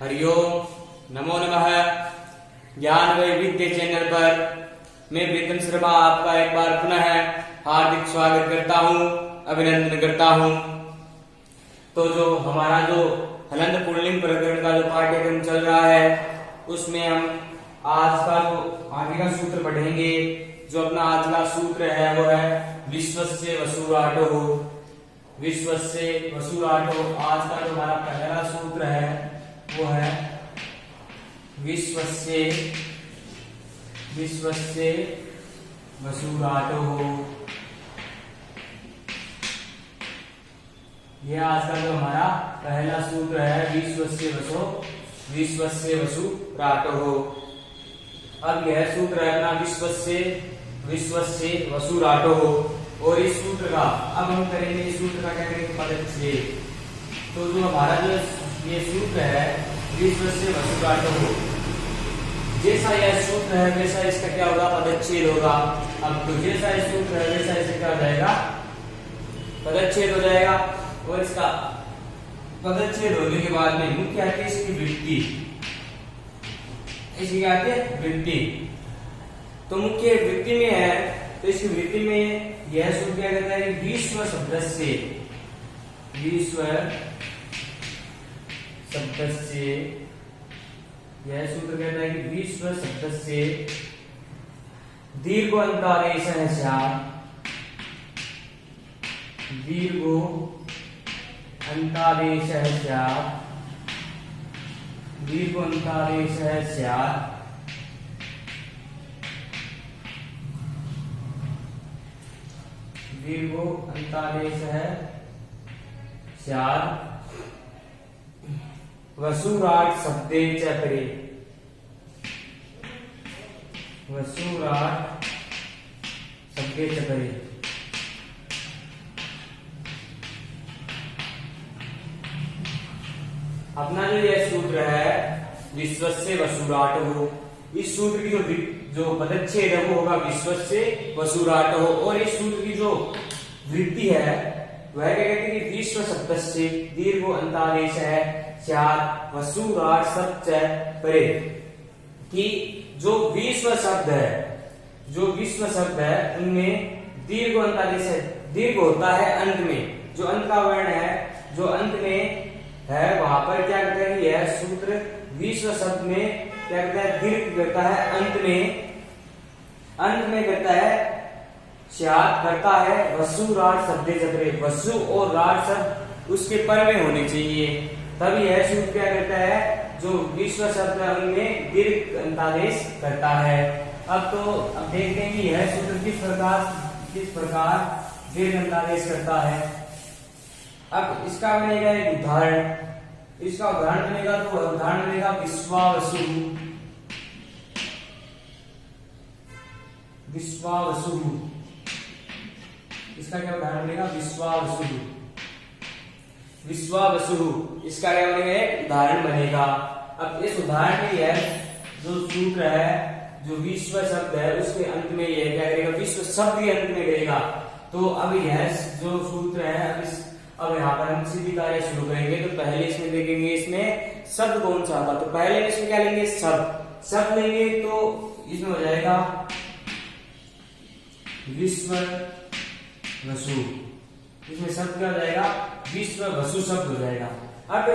हरिओम नमो नमः। ज्ञान वैविध्य चैनल पर मैं प्रीतम शर्मा आपका एक बार पुनः हार्दिक स्वागत करता हूं, अभिनंदन करता हूं। तो जो हमारा जो हलंत पुल्लिंग प्रकरण का जो पाठ्यक्रम चल रहा है उसमें हम आज का जो आगे का सूत्र पढ़ेंगे। जो अपना आज का सूत्र है वो है विश्वस्य वसुराटो। विश्वस्य वसुराटो आज का जो हमारा पहला सूत्र है वो है विश्वस्य वसुराटो। यह आज का जो हमारा पहला सूत्र है विश्वस्य वसुराटो। अब यह सूत्र है अपना विश्वस्य वसुराटो। और इस सूत्र का अब हम करेंगे, इस सूत्र का क्या करेंगे पदच्छेद। तो जो हमारा जो ये सूत्र है विश्वस्य वसुराटो, जैसा यह सूत्र है वैसा इसका क्या होगा पदच्छेद होगा। अब तो जैसा इस सूत्र है वैसा इसका क्या हो जाएगा पदच्छेद हो जाएगा। और इसका पदच्छेद होने के बाद में मुख्य आती है इसकी वृत्ति। इसकी क्या आती है वृत्ति। तो मुख्य वृत्ति में है, तो इसकी वृत्ति में यह सूत्र क्या कहता है कि विश्व शब्द से यह सूत्र कहता है कि विश्व शब्द से दीर्घ अंतादेश वसुराट शब्दे च परे। वसुराट शब्दे च परे। अपना जो यह सूत्र है विश्वस्य वसुराटो, इस सूत्र की जो पदच्छेद है वो होगा विश्वस्य वसुराटो। और इस सूत्र की जो वृत्ति है वह क्या कहते हैं कि विश्व शब्द से दीर्घ अंतादेश है वसुराट शब्द परे। कि जो विश्व शब्द है उनमें दीर्घ अंतादेश है, दीर्घ होता है अंत में। जो अंत का वर्ण है जो अंत में है वहां पर क्या कहते हैं यह सूत्र विश्व शब्द में क्या कहता है दीर्घ करता है अंत में करता है करता है वसुराट शब्दे चक्रे। वसु और राट शब्द उसके पर में होने चाहिए, तब यह सूत्र क्या करता है जो विश्व शब्द है उनमें दीर्घ अंतादेश करता है। अब देखते हैं कि यह सूत्र किस प्रकार दीर्घ अंतादेश करता है। अब इसका बनेगा एक उदाहरण। इसका उदाहरण बनेगा तो उदाहरण बनेगा विश्वावसु। इसका क्या उदाहरण बनेगा विश्वावसु। इसका क्या बनेगा एक उदाहरण बनेगा। अब इस उदाहरण में यह जो सूत्र है जो विश्व शब्द है उसके अंत में यह क्या करेगा विश्व शब्द के अंत में करेगा। तो अब यह जो सूत्र है अब यहाँ पर हम सीधी कार्य शुरू करेंगे। तो पहले इसमें देखेंगे इसमें शब्द कौन सा होगा। तो पहले इसमें क्या लेंगे शब्द लेंगे। तो इसमें हो जाएगा विश्व वसु। इसमें शब्द क्या हो जाएगा विश्व वसु शब्द हो जाएगा। अब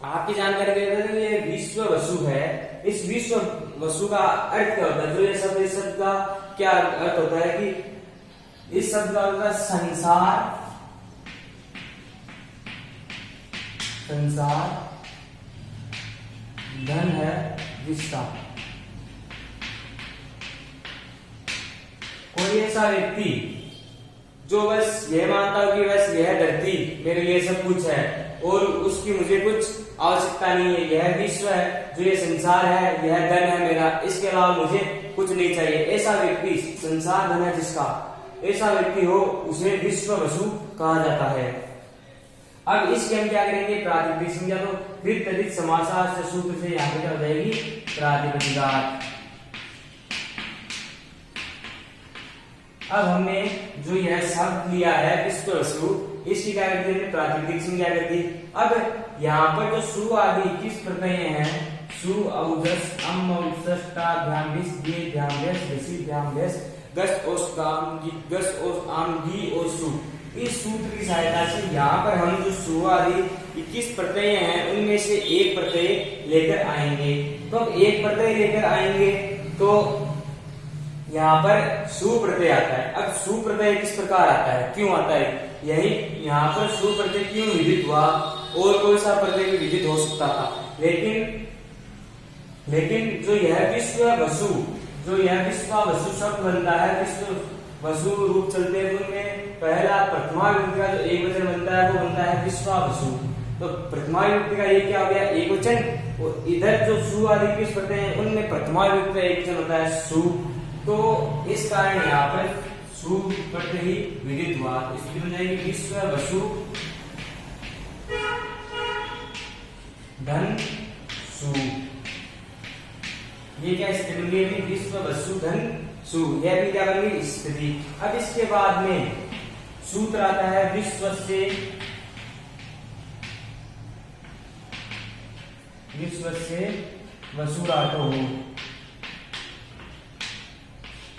आपकी जानकारी के लिए ये विश्व वसु है, इस विश्व वसु का अर्थ क्या होता है। जो ये शब्द, इस शब्द का क्या अर्थ होता है कि इस शब्द का होता है संसार धन है जिसका। कोई ऐसा व्यक्ति जो बस यह मानता हो कि बस यह धरती मेरे लिए सब कुछ है और उसकी मुझे कुछ आवश्यकता नहीं है, यह विश्व है, जो ये संसार है, यह धन है मेरा, इसके अलावा मुझे कुछ नहीं चाहिए, ऐसा व्यक्ति संसार धन है जिसका ऐसा व्यक्ति हो उसे विश्व वसु कहा जाता है। अब इसके हम क्या करेंगे प्रातिपदिक संज्ञा। तो कृत समासार सूत्र से यहाँ पे क्या हो जाएगी प्रातिपदिक। अब हमने जो यह शब्द लिया है विश्व वसु, इसकी क्या करती है प्रातिपदिक संज्ञा करती। अब यहाँ पर जो सु आदि 21 प्रत्यय हैं, सु औजस अम औजस टा ध्यान दिस ये ध्यान देस दसी ध्यान देस गस ओस काम गी गस ओस आम गी और सु, इस सूत्र की सहायता से यहाँ पर हम जो सु आदि 21 प्रत्यय हैं उनमें से एक प्रत्यय लेकर आएंगे। तो अब एक प्रत्यय लेकर आएंगे तो यहाँ पर सु प्रत्यय आता है। अब सु प्रत्यय किस प्रकार आता है, क्यों आता है, यही यहाँ पर सु प्रत्यय क्यों विदित हुआ, और कोई सा प्रत्यय भी विदित हो सकता था, लेकिन जो यह विश्व वसु, जो यह विश्व वसु शब्द बनता है, विश्व वसु रूप चलते हैं उनमें पहला प्रथमा विभक्ति का जो एक वचन बनता है वो बनता है विश्व वसु। तो प्रथमा विभक्ति का ये क्या हो गया, एक वचन, और इधर जो सु आदि किस प्रत्यय हैं उनमें प्रथमा विभक्ति का एक वचन होता है सु। तो इस कारण यहाँ पर सु प्रत्यय ही विदित हुआ। इसकी बन जाएगी विश्व वसु धन सु। ये क्या स्थिति बन गई, विश्व वसु धन सु, यह भी क्या बन गई स्थिति। अब इसके बाद में सूत्र आता है विश्व से वसुराटो हो।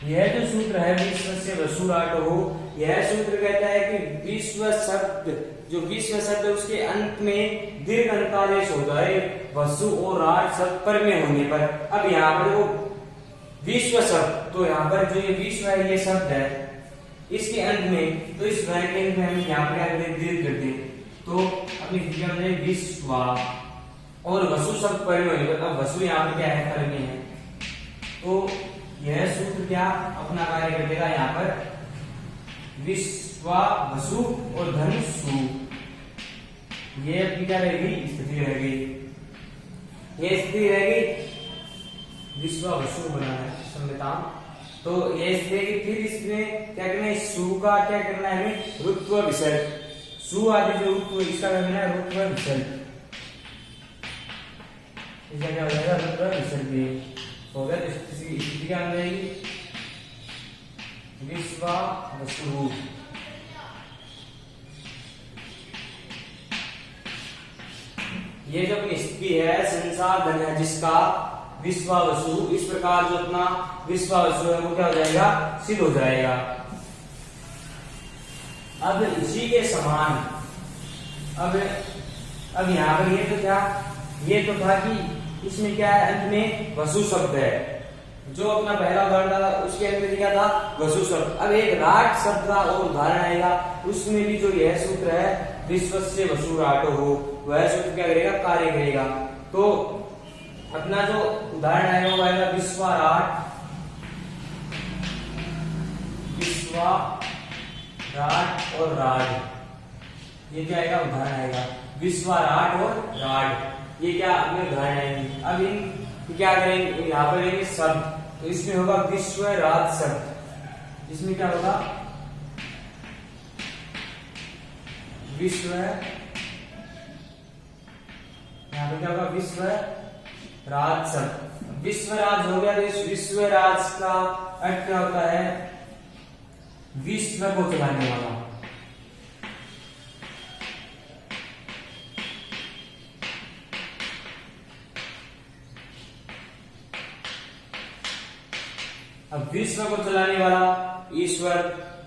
यह जो सूत्र है विश्व से वसुराटो हो, यह सूत्र कहता है कि विश्व शब्द, जो विश्व शब्द उसके अंत में दीर्घ अंतादेश हो जाए वसु और राट शब्द पर में होने पर। अब यहाँ पर वो विश्व शब्द, तो यहाँ पर जो ये विश्व है ये शब्द है, इसके अंत में, तो इस वर्ण के अंत में हम यहाँ पर दीर्घ करते हैं, तो अपनी विज्ञान में विश्वा और वसु शब्द पर में होने पर, अब वसु यहाँ पर क्या है पर में है, तो यह सूत्र क्या अपना कार्य कर देगा, यहाँ पर विश्वा वसु और धन सु, ये अपनी क्या रहेगी स्थिति रहेगी, ये स्थिति रहेगी विश्वा वसु बनाना है संहिता। तो ये स्थिति, फिर इसमें क्या करना है, सु का क्या करना है हमें रुत्व विसर्ग, सु आदि जो रुत्व इसका करना है रुत्व विसर्ग, इसका क्या हो जाएगा रुत्व विसर्ग हो गया। तो स्थिति क्या आ जाएगी विश्वा वसु। ये जो अपनी स्थिति है संसाधन है जिसका विश्वा वसु, इस प्रकार जो अपना विश्वा वसु है वो क्या हो जाएगा सिद्ध हो जाएगा। अब इसी के समान अब यहाँ पर ये तो क्या, ये तो था कि इसमें क्या है अंत में वसु शब्द है, जो अपना पहला उदाहरण था उसके अंत में क्या था वसु शब्द। अब एक राट शब्द का और उदाहरण आएगा, उसमें भी जो यह सूत्र है विश्व से वसु राटो हो, वह सूत्र क्या करेगा कार्य करेगा। तो अपना जो उदाहरण आएगा वो आएगा विश्वा राट और राड, ये क्या आएगा उदाहरण आएगा विश्वा राट और राड, ये क्या अपने उदाहरण आएंगे। अब इन क्या करेंगे, यहाँ पर लेंगे शब्द, तो इसमें होगा विश्व राज शब्द, इसमें क्या होगा विश्व, यहाँ पर क्या होगा विश्व राज शब्द, विश्व राज हो गया। तो इस विश्व राज का अर्थ क्या होता है विश्व को चलाने वाला। अब विश्व को चलाने वाला ईश्वर,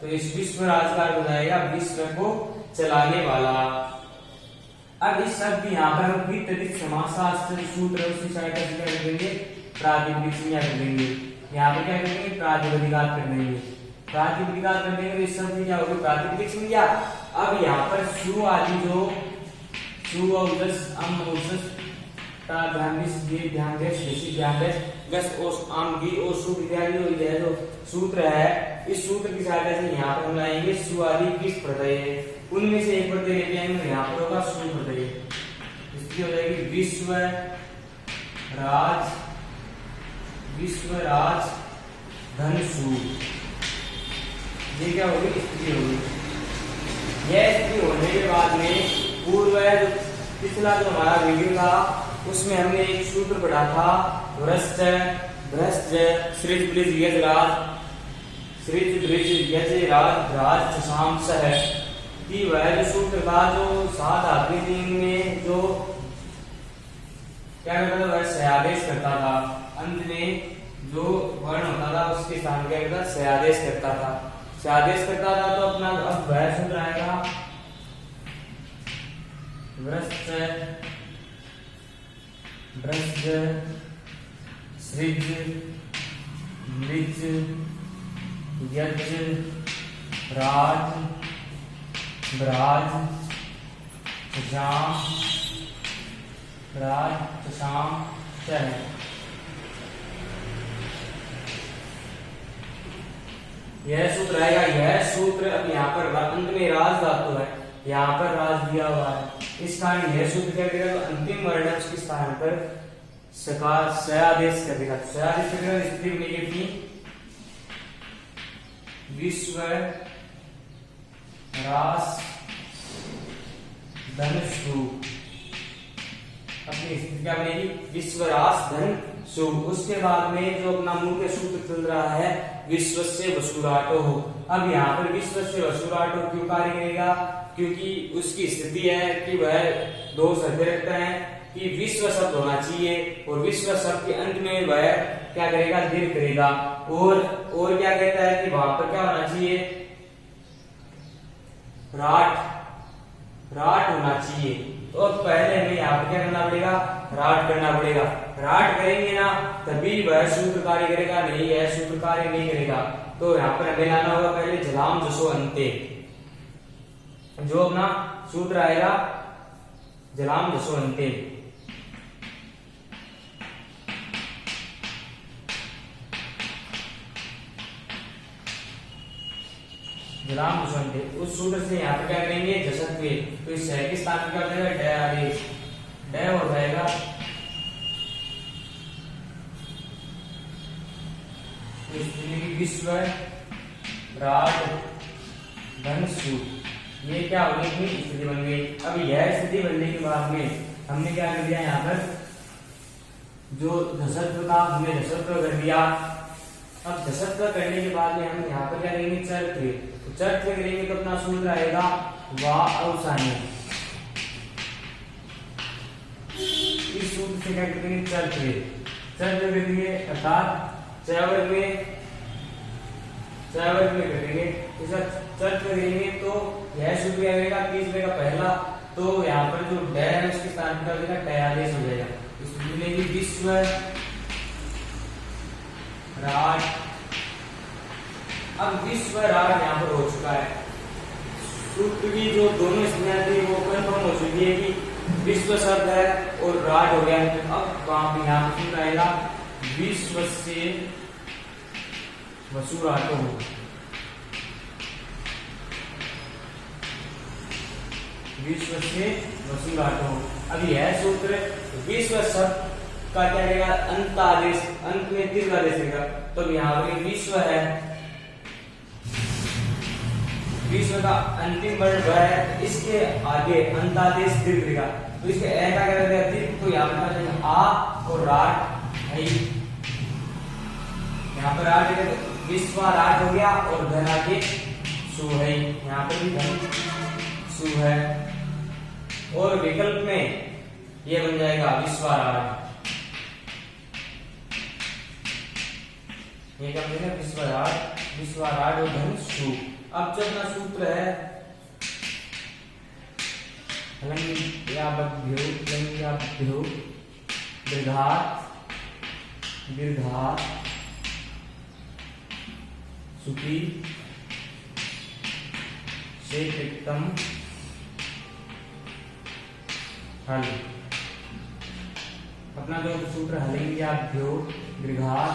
तो इस विश्व राज का अर्थ जाएगा विश्व को चलाने वाला। अब इस शब्द यहाँ पर हम वितरित समासास्त्र सूत्र उसकी सहायता से क्या कर देंगे प्रातिपदिक संज्ञा कर देंगे। यहाँ पर क्या करेंगे प्रातिपदिकात कर देंगे, प्रातिपदिकात कर देंगे तो इस शब्द की क्या होगी प्रातिपदिक संज्ञा। अब यहाँ पर सु आदि जो सु औजस अम औजस ता ध्यान ये ध्यान ध्यान गस ओस आम गी और सु इत्यादि यह जो सूत्र है, इस सूत्र की सहायता से यहाँ पर हम लाएंगे सु आदि किस प्रत्यय है, उनमें से एक प्रत्यय लेके आएंगे, यहाँ पर होगा सु प्रत्यय, इसकी हो जाएगी विश्व राज धन सु, ये क्या होगी स्थिति होगी। यह स्थिति होने के बाद में पूर्व जो पिछला जो हमारा वीडियो था उसमें हमने एक सूत्र पढ़ा था भ्रष्ट सृज ब्रिज यज राज राज शाम सह, कि वह जो सूत्र था जो 7 आकृति में जो क्या करता था, वह सयादेश करता था। अंत में जो वर्ण होता था उसके स्थान क्या करता, सयादेश करता था। सयादेश करता था तो अपना अब वह सूत्र आएगा व्रस्त ब्रज सृज मृज यज राज ब्राज शशांक राज शशांक चह। यह सूत्र आएगा। यह सूत्र अब यहाँ पर अंत में राज धातु है, यहाँ पर राज दिया हुआ है, इस कारण यह सूत्र क्या करेगा, तो अंतिम वर्ण के स्थान पर सकार सयादेश करेगा। सयादेश करेगा स्थिति बनेगी अपनी विश्व रास धन सु। अपनी स्थिति क्या बनेगी, विश्व रास धन सु। उसके बाद में जो अपना मुख्य सूत्र चल रहा है विश्व से वसुराटो हो। अब यहाँ पर विश्व से वसुराटो क्यों कार्य करेगा, क्योंकि उसकी स्थिति है कि वह दो शब्द रखता है कि विश्व शब्द होना चाहिए और विश्व शब्द के अंत में वह क्या करेगा, दीर्घ करेगा। और क्या कहता है कि वहां पर क्या होना चाहिए, राट होना चाहिए। तो पहले हमें यहाँ पर क्या करना पड़ेगा, राट करना पड़ेगा। राट करेंगे ना तभी वह सूत्र कार्य करेगा, नहीं यह सूत्र कार्य नहीं करेगा। तो यहाँ पर हमें लाना होगा पहले जलाम जसो अंते। जो अपना सूत्र आएगा जलाम जसो अंते। जलाम जसो अंते, उस सूत्र से यहाँ पर क्या करेंगे, जसत्वे। तो इस के स्थान पर क्या हो जाएगा, डय आदेश, डय हो जाएगा। विश्व राट धन सु, ये क्या हो गई, स्थिति बन गई। अब यह स्थिति बनने के बाद में हमने क्या कर दिया, यहाँ पर जो धसत्व था हमने धसत्व कर दिया। अब धसत्व करने के बाद में हम यहाँ पर क्या करेंगे, चर्त्व। तो चर्त्व करेंगे तो अपना सूत्र आएगा वा अवसानी। इस सूत्र से क्या करेंगे, चर्त्व करेंगे अर्थात चयवर्ग में करेंगे। चर्त्व करेंगे तो यह सूत्र क्या करेगा, तीसरे का पहला। तो यहाँ पर जो डय है उसके स्थान पर क्या हो जाएगा, टयादेश हो जाएगा। इसमें विश्व राट। अब विश्व राट यहाँ पर हो चुका है। सूत्र की जो दोनों स्थितियां थी वो कंफर्म हो चुकी है कि विश्व शब्द है और राट हो गया। अब वहां पर यहाँ पर सूत्र आएगा विश्व से वसुराटो हो। विश्व से वसुराटो हो। अब यह सूत्र विश्व शब्द का क्या करेगा, अंत आदेश, अंत में दीर्घ आदेश देगा। तो यहाँ पर विश्व है, विश्व का अंतिम वर्ण वह है, इसके आगे अंत आदेश दीर्घ देगा। तो इसके ऐसा क्या करेगा, दीर्घ। तो यहाँ पर आ और राट है, यहाँ पर राट विश्व राट हो गया और धन आगे सु है, यहाँ पर भी धन सु है। और विकल्प में ये बन जाएगा विश्वराट। ये क्या बनेगा, विश्वराट और धन सु। अब जो अपना सूत्र है दीर्घात सुखी से तिक्तम हल। अपना जो सूत्र हलेंगे आप दीर्घात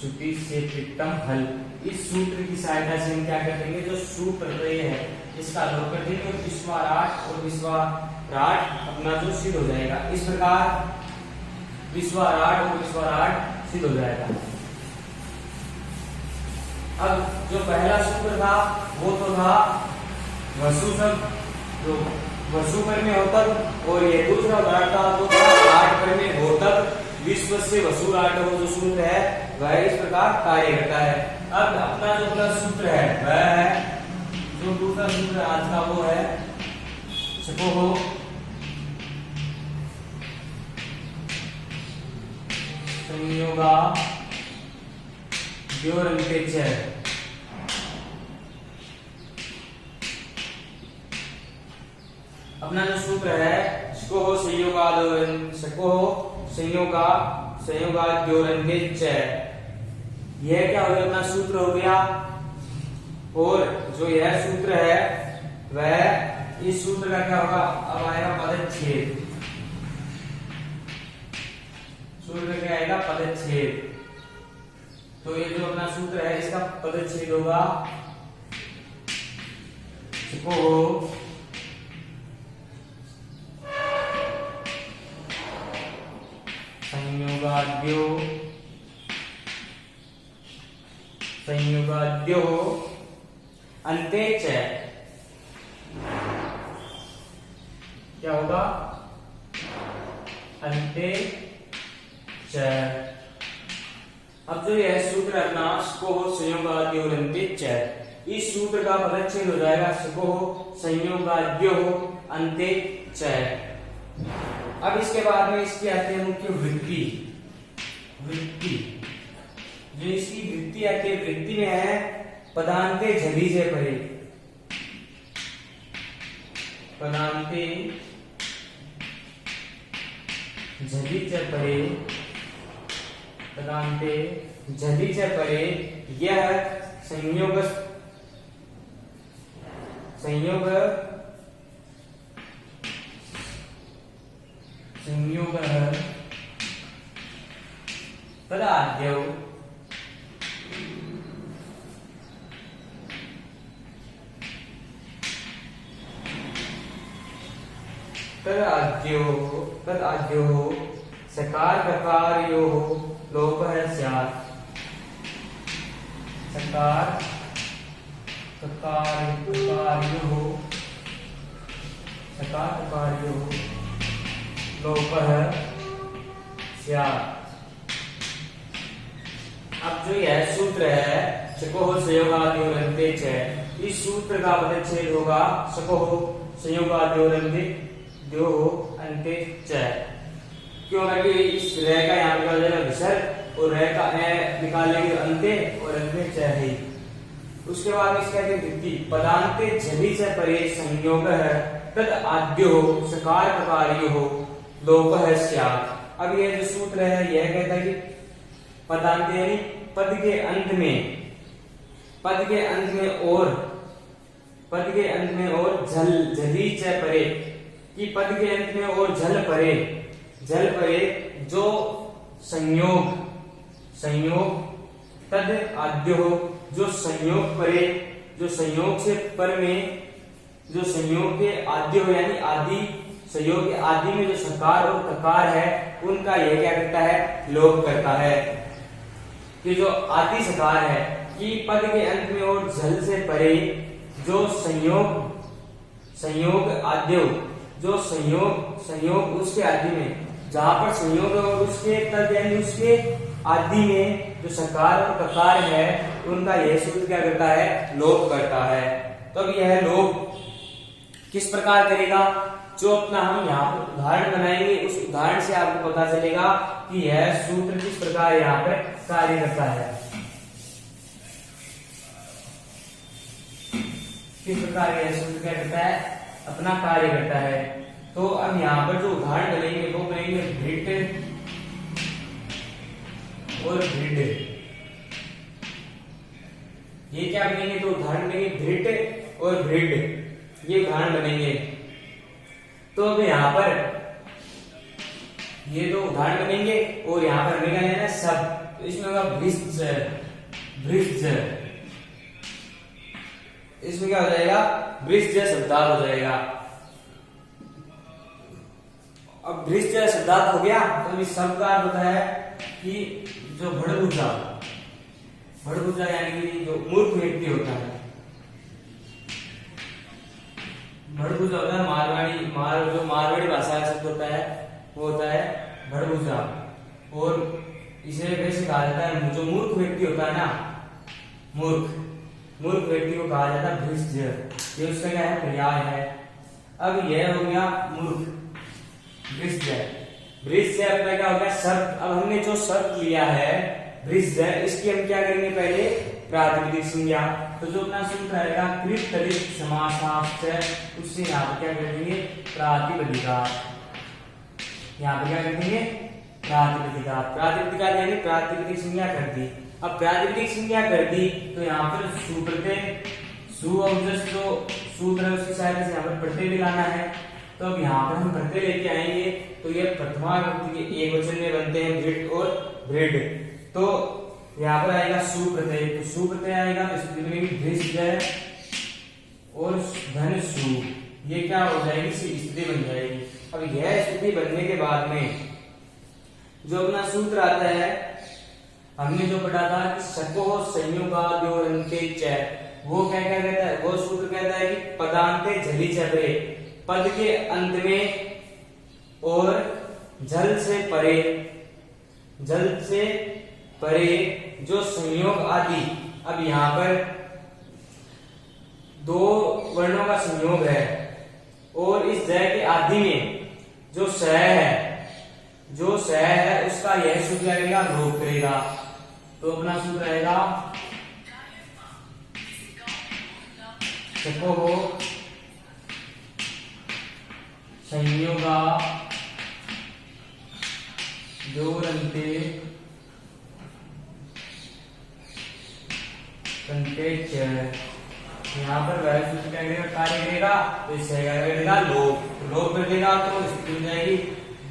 सुखी से तिक्तम हल। इस सूत्र की सहायता से हम क्या कर देंगे, जो सूत्र है इसका लोप कर देंगे और विश्वराट और विश्वराट अपना जो सिद्ध हो जाएगा। इस प्रकार विश्वराट और विश्वराट सिद्ध हो जाएगा। अब जो पहला सूत्र था वो तो था वसु शब्द, जो वसु पर में होतक, और ये दूसरा उदाहरण था तो राट पर में होतक। विश्व से वसुराट वो जो सूत्र है वह इस प्रकार कार्य करता है। अब अपना जो अपना सूत्र है वह है जो जो दूसरा सूत्र आज का वो है सकोहो संयोगा द्योरन्तेच। अपना जो सूत्र है सकोहो संयोगाद्योरन्तेच, यह क्या हो गया अपना सूत्र हो गया। और जो यह सूत्र है वह इस सूत्र का क्या होगा, अब आएगा पदच्छेद। सूत्र क्या आएगा, पदच्छेद। तो ये जो अपना सूत्र है इसका पदच्छेद होगा सकोहो संयोगाद्यो अन्तेच। क्या होगा, अन्तेच। अब जो यह सूत्र अपना सकोहो संयोगाद्योरन्तेच, इस सूत्र का पदच्छेद हो जाएगा सकोहो संयोगाद्यो अन्तेच। अब इसके बाद में इसकी आती है मुख्य वृत्ति। जो इसकी वृत्ति आती है, वृत्ति में है पदांते झली से परे। पदांते झली से परे, पदांते झली से परे यह संयोग तदाद्यौ सकार प्रकारयोः लोपः स्यात्। सकार प्रकारयोः लोपः स्यात्। अब जो यह सूत्र है सकोहो संयोगाद्योरन्तेच, इस सूत्र का पदच्छेद होगा सकोहो संयोगाद्योरन्तेच। क्यों, इस रह का यहाँ पे हो जाएगा विसर्ग और रह का निकालेंगे अंते और अंते च है। उसके बाद इसका वृत्ति पदांते झली से परे संयोग तद आद्यो सकार प्रकार्यो लोपः स्यात्। अब यह जो सूत्र है यह कहता है कि पदांत यानी पद के अंत में और झली च परे, कि पद के अंत में और झल परे जो संयोग तद आद्यो, जो संयोग परे, जो संयोग से पर में, जो संयोग के आद्य हो यानी आदि, संयोग के आदि में जो सकार और ककार है उनका यह क्या करता है, लोप करता है। कि जो आदि सकार है कि पद के अंत में और झल से परे जो संयोग आद्य, जो संयोग उसके आदि में, जहां पर संयोग और उसके तद यानी उसके आदि में जो सकार और ककार है उनका यह सूत्र क्या करता है, लोप करता है। तो अब यह लोप किस प्रकार करेगा, जो अपना हम यहाँ पर उदाहरण बनाएंगे उस उदाहरण से आपको पता चलेगा कि यह सूत्र किस प्रकार यहाँ पर कार्य करता है, किस प्रकार यह सूत्र क्या करता है, अपना कार्य करता है। तो अब यहाँ पर जो उदाहरण बनेंगे वो बनेंगे भृट और भृड। ये क्या बनेंगे, तो उदाहरण बनेंगे भृट और भृड, ये उदाहरण बनेंगे। तो अब यहाँ पर ये दो उदाहरण बनेंगे और यहाँ पर हमें लेना सब, तो इसमें होगा भृज, इसमें क्या हो जाएगा, भृज शब्दार्थ हो जाएगा। अब भृज शब्दार्थ हो गया तो इस शब्द का अर्थ होता है कि जो भड़बूजा यानी कि जो मूर्ख व्यक्ति होता है, भड़बूजा होता है जो मारवाड़ी भाषा का शब्द होता है वो होता है भड़बूजा। और इसे वैसे कहा जाता है जो मूर्ख व्यक्ति होता है ना, मूर्ख, मूर्ख व्यक्ति को कहा जाता है भृष्य, ये उसका क्या है पर्याय है। अब यह हो गया मूर्ख भृष्य। भृष्य अपना क्या हो गया शब्द। अब हमने जो शब्द लिया है भृष्य, इसकी हम क्या करेंगे पहले प्रातिपदिक संज्ञा। तो जो अपना सूत्र आएगा कृत तलित समासाश्च, उससे यहाँ पर क्या कर देंगे प्रातिपदिकात। यहाँ पर क्या कर देंगे प्रातिपदिकात। प्रातिपदिकात यानी प्रातिपदिक संज्ञा कर दी। अब प्रातिपदिक संज्ञा कर दी तो यहाँ पर सुप्रत्यय सु और जस्ट जो सूत्र है उसकी सहायता से यहाँ पर प्रत्यय भी लाना है। तो अब यहाँ पर हम प्रत्यय लेके आएंगे तो ये प्रथमा विभक्ति के एक वचन में बनते हैं भृट और भृड। तो यहाँ पर आएगा सुप्रत्यय, तो सुप्रत्यय आएगा तो स्थिति बनेगी भृष्य और धन सु, ये क्या हो जाएगी स्थिति बन जाएगी। अब यह स्थिति बनने के बाद में जो अपना सूत्र आता है हमने जो पढ़ा था कि शको संयोगाद्योरन्ते च, वो क्या क्या कहता है, वो सूत्र कहता है कि पदांते झली चबरे, पद के अंत में और जल से परे, जल से परे जो संयोग आदि। अब यहाँ पर दो वर्णों का संयोग है और इस जय के आदि में जो स है, जो स है उसका यह सूत्र लगेगा लोप करेगा। तो अपना सूत्र आएगा शको हो संयोगा द्योरन्ते यहाँ पर वह सूत्र क्या करेगा कार्य करेगा, तो इससे क्या करेगा लोप, लोप कर देगा तो स्थिति हो जाएगी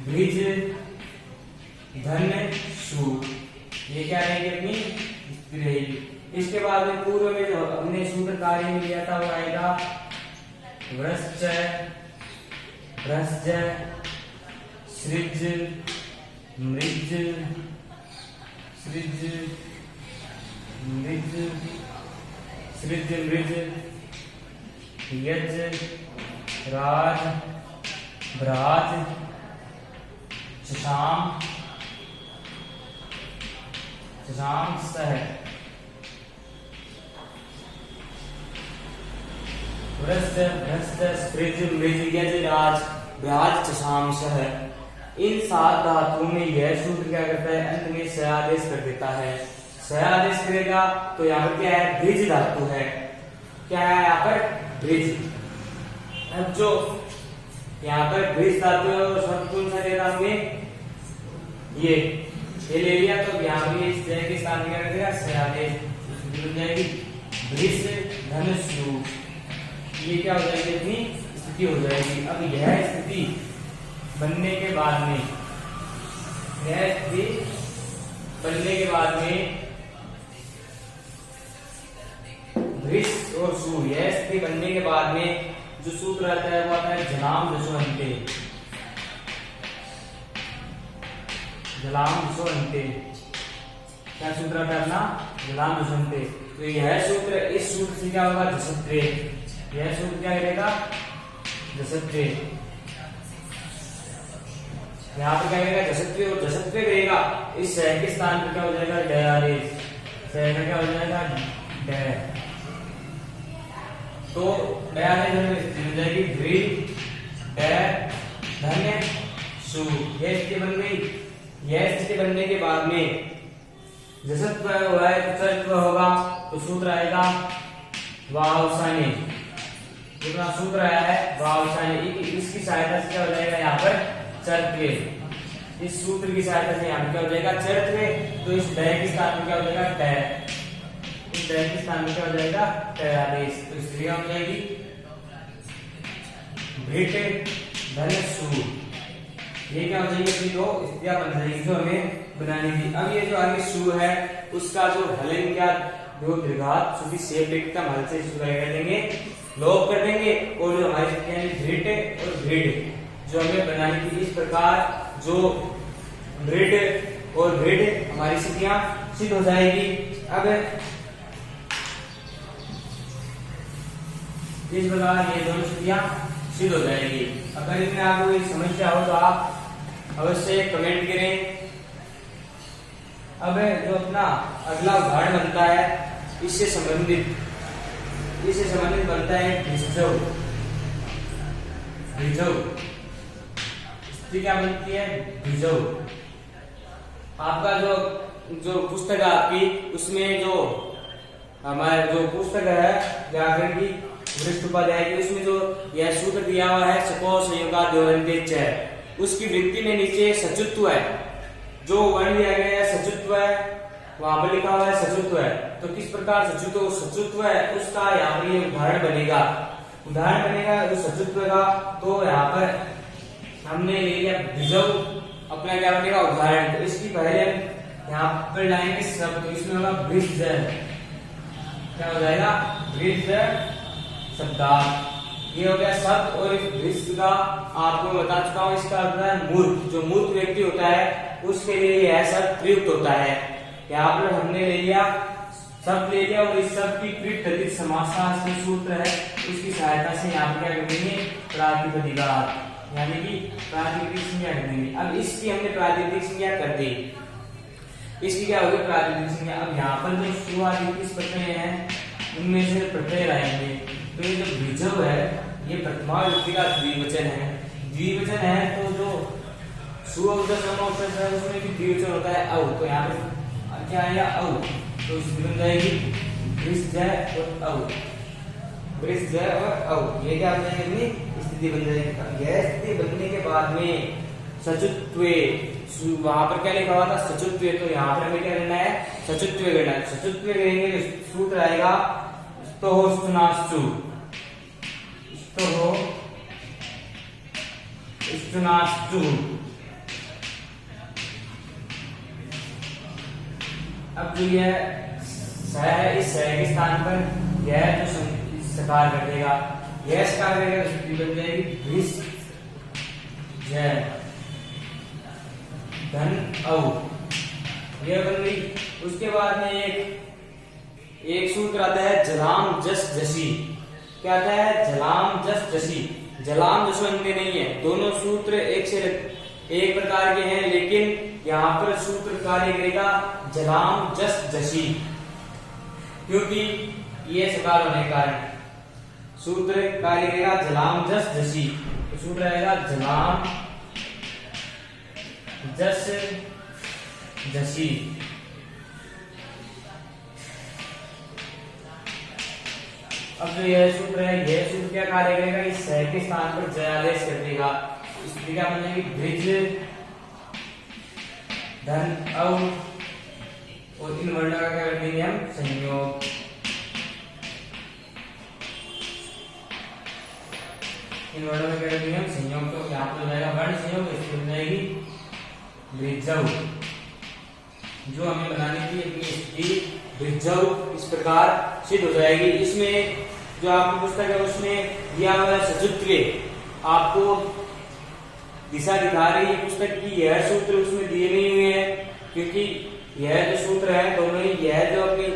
भृज धन सु, ये क्या रहेगी अपनी स्थिति रहेगी। इसके बाद में पूर्व में जो हमने सूत्र कार्य में लिया था वो आएगा वृश्च भ्रश्च सृज मृज सृज मृज सृज मृज यज राज भ्राज शशाम शशाम सह वृश्च भ्रश्च सृज मृज यज राज भ्राज शशाम सह। इन 7 धातुओं में यह सूत्र क्या करता है अंत में स आदेश कर देता है। स आदेश करेगा तो यहाँ पर क्या है द्विज धातु है, क्या है यहाँ पर द्विज। अब जो यहाँ पर द्विज धातु है और शब्द कौन सा लेगा हमने ये ले लिया, तो यहाँ पर इस जय के साथ क्या करेगा स आदेश मिल जाएगी भृष धन सु, ये क्या हो जाएगी अपनी स्थिति हो जाएगी। अब यह स्थिति बनने के बाद में, यह स्थिति बनने के बाद में भृष और सु, यह स्थिति बनने के बाद में जो सूत्र आता है वो आता है जलाम दशो अंते, जलाम दशो अंते। क्या सूत्र आता है अपना जलाम दशो अंते। तो यह सूत्र, इस सूत्र से क्या होगा जसत्वे, यह सूत्र क्या करेगा जसत्वे। यहाँ पर क्या करेगा जसत्वे, और जसत्वे करेगा इस सह के स्थान पर क्या हो जाएगा ड आदेश, सह का क्या हो जाएगा ड। तो ड आदेश हो जाएगी भृ ड धन्य सु, यह स्थिति बन गई। यह स्थिति बनने के बाद में जसत्व हुआ है तो चर्त्व होगा, तो सूत्र आएगा वावसाने, जितना सूत्र आया है वावसाने, इसकी सहायता से क्या हो जाएगा यहाँ पर चर्त्वे, इस सूत्र की सहायता से यहाँ पर क्या हो जाएगा चर्त्वे। तो इस ड के स्थान में क्या हो जाएगा ट, इस ड के स्थान में क्या हो जाएगा ट आदेश। तो स्थिति क्या हो जाएगी भृट धन सु, ये क्या हो जाएगी अपनी दो स्थितियां बन जाएगी जो हमें बनानी थी। अब ये जो आगे सु है उसका जो हलन क्या जो दीर्घात सुधि शेप एकदम हल से शुरू कर देंगे, लोप कर देंगे, और जो हमारी स्थितियां भृट और भृड जो हमें बनानी थी, इस प्रकार जो भृड और भृड हमारी स्थितियां सिद्ध हो जाएगी। अब इस प्रकार ये दोनों स्थितियां सिद्ध हो जाएगी। अगर इसमें आपको कोई समस्या हो तो आप अवश्य कमेंट करें। अब जो अपना अगला उदाहरण बनता है इससे संबंधित इससे संबंधित बनता है भिजव। भिजव स्थिति क्या बनती है? भिजव। आपका जो पुस्तक है आपकी, उसमें जो हमारे जो पुस्तक है व्याकरण की वरिष्ठ उपाध्याय की, उसमें जो यह सूत्र दिया हुआ है सको संयोगाद्योरन्तेच है, उसकी वृत्ति में नीचे सचुत्व है, जो वर्ण दिया गया है सचुत्व है, वहां पर लिखा हुआ है सचुत्व है। तो किस प्रकार सचुत्व है उसका यहाँ पर ये उदाहरण बनेगा उस सचुत्व का। तो यहाँ पर हमने ले लिया भिजव, अपना क्या बनेगा उदाहरण। तो इसकी पहले हम यहाँ पर लाएंगे शब्द, तो इसमें होगा वृष्ज, क्या हो जाएगा? वृष्ज शब्दार्थ। ये हो गया शब्द। और इस वृष्ज का आपको बता चुका हूँ, इसका अर्थ है मूर्ख। जो मूर्ख व्यक्ति होता है उसके लिए यह शब्द प्रयुक्त होता है। यहाँ पर हमने ले लिया शब्द ले लिया, और इस शब्द की कृत समासार्थी सूत्र है, उसकी सहायता से यहाँ पर क्या करेंगे? प्रातिपदिक, यानी कि प्रातिपदिक संज्ञा कर देंगे। अब इसकी हमने प्रातिपदिक संज्ञा कर दी, इसकी क्या होगी? प्रातिपदिक संज्ञा। अब यहाँ पर जो शुरुआती किस प्रत्यय हैं उनमें से प्रत्यय लाएंगे। तो ये जो भिजव है ये प्रथमा विभक्ति का द्विवचन है। द्विवचन है तो जो है उसमें भी द्विवचन होता है अव। तो यहाँ पे क्या आएगा? अव। तो इसमें बन जाएगी वृष्ज और अव, वृष्ज और अव। ये क्या बन जाएगी? स्थिति बन जाएगी। यह स्थिति बनने के बाद में सचुत्वे, वहां पर क्या लिखा हुआ था? सचुत्वे। तो यहाँ पर हमें क्या करना है? सचुत्वे करना है। सचुत्वे करेंगे तो सूत्र आएगा स्तोहोस्तुनास्तु, स्तुनास्तु। अब जो यह स है, इस स के स्थान पर यह जो सकार कर देगा, यह सकार करेगा तो स्थिति बन जाएगी भिष धन औ, यह बन गई। उसके बाद में एक सूत्र आता है जलाम जस जसी। क्या आता है? जलाम जस जसी। जलाम जसो अन्य नहीं है, दोनों सूत्र एक प्रकार के हैं, लेकिन यहाँ पर सूत्र कार्य करेगा जलाम जस जसी, क्योंकि ये सकार होने के कारण सूत्र कार्य करेगा जलाम जस जसी। तो सूत्र आएगा जलाम जस जसी। अब जो यह सूत्र है, यह सूत्र क्या कार्य करेगा? इस स के स्थान पर जयादेश कर देगा। स्थिति क्या बन जाएगी? भिज धन औ, और इन वर्णों का क्या कर देंगे हम? संयोग। इन वर्णों में क्या कर देंगे हम? संयोग। तो यहाँ पर हो जाएगा वर्ण संयोग, इसकी बन जाएगी वृजव। जो हमें बनानी थी अपनी स्थिति वृजव, इस प्रकार सिद्ध हो जाएगी। इसमें जो आपकी पुस्तक है उसमें दिया हुआ है सचुत्वे, आपको दिशा दिखा रही है पुस्तक की। यह सूत्र उसमें दिए नहीं हुए हैं, क्योंकि यह जो सूत्र है दोनों ही, यह जो अपनी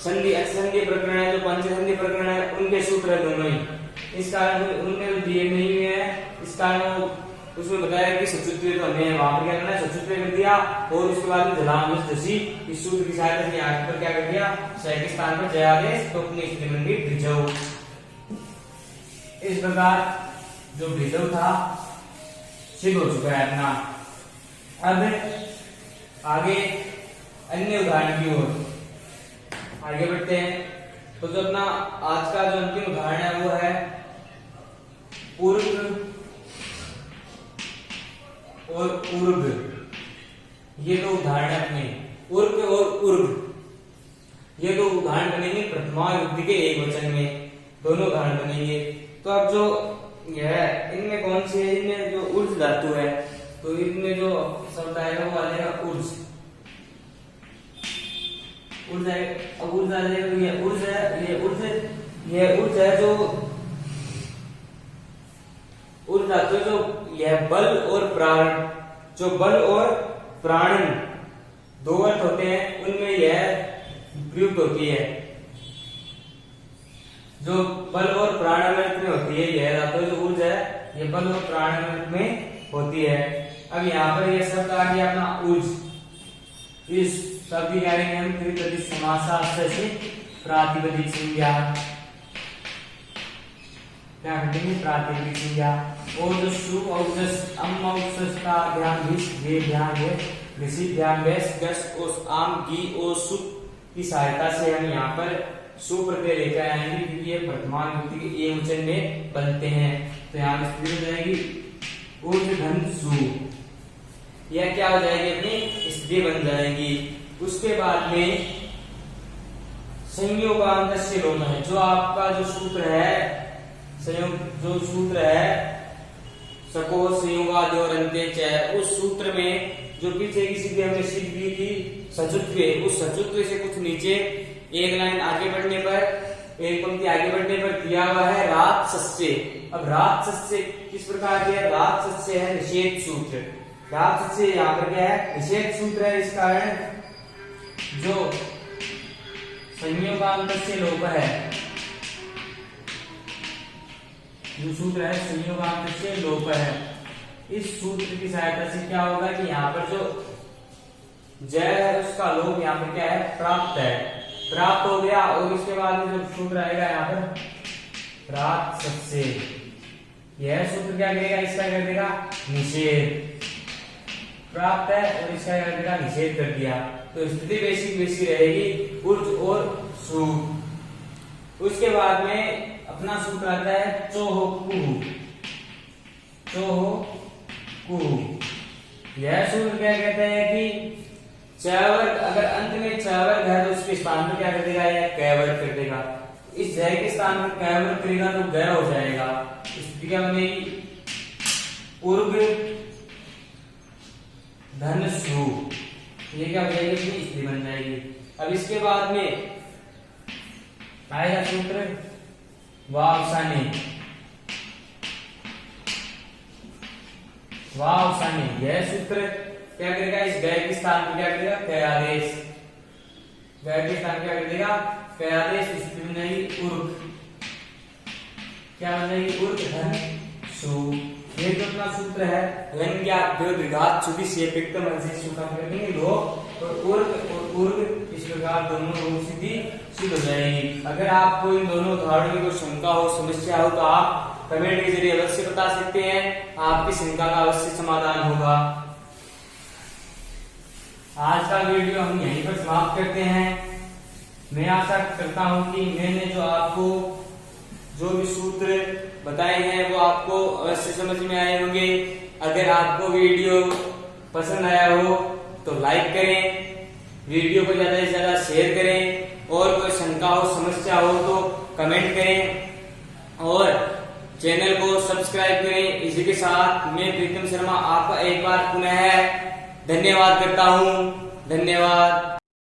संधि असंधि प्रकरण है, जो पंचसंधि प्रकरण है, उनके सूत्र है दोनों ही। इस कारण उनमें दिए नहीं हुए हैं, इस कारण उसमें बताया कि सचुत्वे तो हमें वहां पर क्या करना है? सचुत्वे कर दिया, और उसके बाद में जलाम जस जसी, इस सूत्र की सहायता से यहाँ पर क्या कर दिया? स के स्थान पर जयादेश, तो अपनी स्थिति बन गई भिजव। इस प्रकार जो भिजव था सिद्ध हो चुका है अपना। अब आगे अन्य उदाहरण की ओर आगे बढ़ते हैं। तो जो अपना आज का जो अंतिम उदाहरण है वो है पूर्व और उर्ग। ये दो उदाहरण है अपने, उर्ग और उर्ग। ये दो उदाहरण बनेंगे प्रथमा विभक्ति के एक वचन में, दोनों उदाहरण बनेंगे। तो अब जो यह इनमें कौन सी है? इनमें जो ऊर्ज धातु है, तो इनमें जो शब्द आएगा वो आ जाएगा ऊर्ज। ऊर्ज है, अब ऊर्ज आ जाएगा। तो ये ऊर्ज है, ये ऊर्ज है जो ऊर्ज धातु जो यह बल और प्राण, जो बल और प्राणन दो अर्थ होते हैं उनमें यह प्रयुक्त होती है। जो बल और प्राण अर्थ में होती है यह धातु जो ऊर्ज है, ये बल और प्राण अर्थ में होती है। अब यहाँ पर यह शब्द आ गया अपना ऊर्ज। इस शब्द की करेंगे हम त्रिपदी समासाश्रय से प्रातिपदिक संज्ञा। क्या कर देंगे प्रातिपदिक संज्ञा। और जो सु औजस अम औजस का ध्यान ये ध्यान है ऋषि ध्यान बेस गस ओस आम गी ओ सु की सहायता से हम यहाँ पर सु प्रत्यय लेकर आएंगे क्योंकि ये वर्तमान विभक्ति के एकवचन में बनते हैं। तो यहाँ पर स्थिति हो जाएगी ऊर्ध्वधन सु, यह क्या हो जाएगी अपनी स्त्री बन जाएगी। उसके बाद में संयोगांतस्य लोप है, जो आपका जो सूत्र है संयोग जो सूत्र है सको संयोगाद्योरन्ते च, उस सूत्र में जो पीछे की सीधी हमने सीख दी थी सचुत्व, उस सचुत्व से कुछ नीचे एक लाइन आगे बढ़ने पर एक पंक्ति आगे बढ़ने पर दिया हुआ है राजसस्य। अब राजसस्य किस प्रकार के राजसस्य है निषेध सूत्र। राजसस्य यहाँ पर क्या है निषेध सूत्र है, इस कारण जो संयोगांतस्य लोप है, जो सूत्र है संयोगांतस्य लोप है, इस सूत्र की सहायता से क्या होगा कि यहाँ पर जो जय है उसका लोप यहाँ पर क्या है प्राप्त है, प्राप्त हो गया। और इसके बाद में जो सूत्र आएगा यहाँ पर राजसस्य, यह सूत्र क्या करेगा इसका कर देगा निषेध, प्राप्त है और इसका कर देगा निषेध कर दिया। तो स्थिति वैसी रहेगी ऊर्ज और सु। उसके बाद में अपना सूत्र आता है चोहो कुहु, चोहो कुहु। यह सूत्र क्या कहते हैं कि चवर्ग अगर अंत में चवर्ग है तो उसके स्थान पर क्या कर देगा यह कैवर्ग कर देगा। इस जय के स्थान पर कैवर्ग करेगा तो गय हो जाएगा। स्थिति क्या बनेगी ऊर्ग धन सु, ये क्या हो जाएगी अपनी स्त्री बन जाएगी। अब इसके बाद में आएगा सूत्र वावसाने, वावसाने। यह सूत्र क्या करेगा इस गय के स्थान पर क्या करेगा कै आदेश, गय के स्थान क्या कर देगा कै आदेश, स्थिति बन जाएगी उर्ग, क्या बन जाएगी उर्ग धन सु। ये जो अपना सूत्र है लंग्याभ्योद्घात छुटी से व्यक्तम से सुखा करेंगे लोग और उर्ग इस प्रकार दोनों रूप सिद्धि सिद्ध हो जाएगी। अगर आपको इन दोनों उदाहरणों की कोई शंका हो समस्या हो तो आप कमेंट के जरिए अवश्य बता सकते हैं, आपकी शंका का अवश्य समाधान होगा। आज का वीडियो हम यहीं पर समाप्त करते हैं। मैं आशा करता हूं कि मैंने जो आपको जो भी सूत्र बताए हैं वो आपको अवश्य समझ में आए होंगे। अगर आपको वीडियो पसंद आया हो तो लाइक करें, वीडियो को ज्यादा से ज्यादा शेयर करें, और कोई शंका हो समस्या हो तो कमेंट करें और चैनल को सब्सक्राइब करें। इसी के साथ मैं प्रीतम शर्मा आपका एक बार पुनः धन्यवाद करता हूं। धन्यवाद।